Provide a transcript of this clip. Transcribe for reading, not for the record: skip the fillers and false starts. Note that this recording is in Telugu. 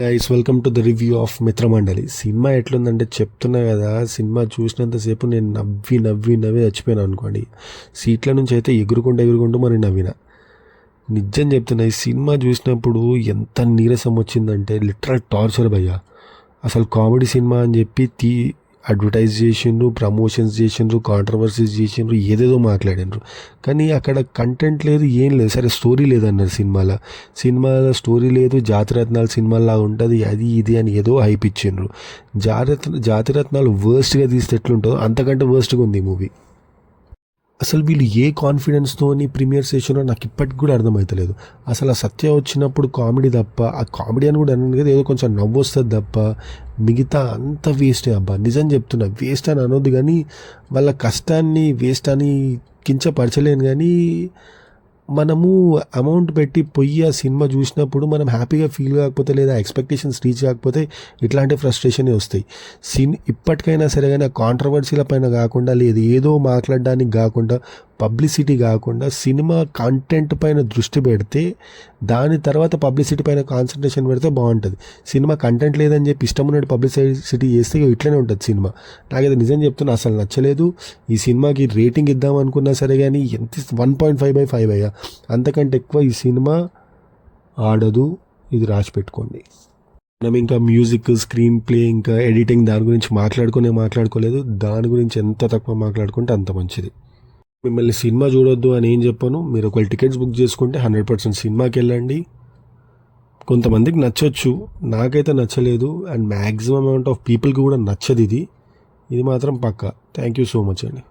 Guys welcome to the review of Mitramandali. Cinema ఎట్లుందంటే చెప్తున్నా కదా, సినిమా చూసినంతసేపు నేను నవ్వి నవ్వి నవ్వి చచ్చిపోయాను అనుకోండి. సీట్ల నుంచి అయితే ఎగురుకుంటూ మరి నవ్విన. నిజం చెప్తున్నా, ఈ సినిమా చూసినప్పుడు ఎంత నీరసం వచ్చిందంటే లిటరల్ టార్చర్ భయ్యా. అసలు కామెడీ సినిమా అని చెప్పి అడ్వర్టైజ్ చేసిండ్రు, ప్రమోషన్స్ చేసిండ్రు, కాంట్రవర్సీస్ చేసిండ్రు, ఏదేదో మాట్లాడినరు. కానీ అక్కడ కంటెంట్ లేదు, ఏం లేదు. సరే స్టోరీ లేదన్నారు సినిమాలో స్టోరీ లేదు. జాతిరత్నాలు సినిమాలా ఉంటుంది, అది ఇది అని ఏదో హైప్ ఇచ్చిండ్రు. జాతిరత్నాలు వర్స్ట్గా తీస్తే ఎట్లుంటుందో అంతకంటే వర్స్ట్గా ఉంది ఈ మూవీ. అసలు వీళ్ళు ఏ కాన్ఫిడెన్స్తోని ప్రీమియర్ చేసినో నాకు ఇప్పటికి కూడా అర్థమవుతలేదు. అసలు ఆ సత్య వచ్చినప్పుడు కామెడీ తప్ప, ఆ కామెడీ అని కూడా అన్నాను కదా, ఏదో కొంచెం నవ్వు వస్తుంది తప్ప మిగతా అంత వేస్టే అబ్బా. నిజం చెప్తున్నా, వేస్ట్ అని అనొద్దు కానీ, వాళ్ళ కష్టాన్ని వేస్ట్ అని కించపరచలేను. కానీ మనము అమౌంట్ పెట్టి పోయి ఆ సినిమా చూసినప్పుడు మనం హ్యాపీగా ఫీల్ కాకపోతే, లేదా ఎక్స్పెక్టేషన్స్ రీచ్ కాకపోతే ఇట్లాంటి ఫ్రస్ట్రేషనే వస్తాయి. ఇప్పటికైనా సరే కానీ ఆ కాంట్రవర్సీల పైన కాకుండా, లేదు ఏదో మాట్లాడడానికి కాకుండా, పబ్లిసిటీ కాకుండా సినిమా కంటెంట్ పైన దృష్టి పెడితే, దాని తర్వాత పబ్లిసిటీ పైన కాన్సన్ట్రేషన్ పెడితే బాగుంటుంది. సినిమా కంటెంట్ లేదని చెప్పి ఇష్టం ఉన్నట్టు పబ్లిసిటీ చేస్తే ఇట్లనే ఉంటుంది సినిమా. నాకైతే నిజం చెప్తున్నా అసలు నచ్చలేదు. ఈ సినిమాకి రేటింగ్ ఇద్దాం అనుకున్నా సరే కానీ ఎంత 1.5/5 అయ్యా. అంతకంటే ఎక్కువ ఈ సినిమా ఆడదు, ఇది రాసి పెట్టుకోండి. మనం ఇంకా మ్యూజిక్, స్క్రీన్ ప్లే, ఇంకా ఎడిటింగ్ దాని గురించి మాట్లాడుకోలేదు. దాని గురించి ఎంత తక్కువ మాట్లాడుకుంటే అంత మంచిది. మిమ్మల్ని సినిమా చూడొద్దు అని ఏం చెప్పాను. మీరు ఒకవేళ టికెట్స్ బుక్ చేసుకుంటే 100% సినిమాకి వెళ్ళండి. కొంతమందికి నచ్చొచ్చు, నాకైతే నచ్చలేదు. అండ్ మ్యాక్సిమం అమౌంట్ ఆఫ్ పీపుల్కి కూడా నచ్చదు ఇది మాత్రం పక్కా. థ్యాంక్ యూ సో మచ్ అండి.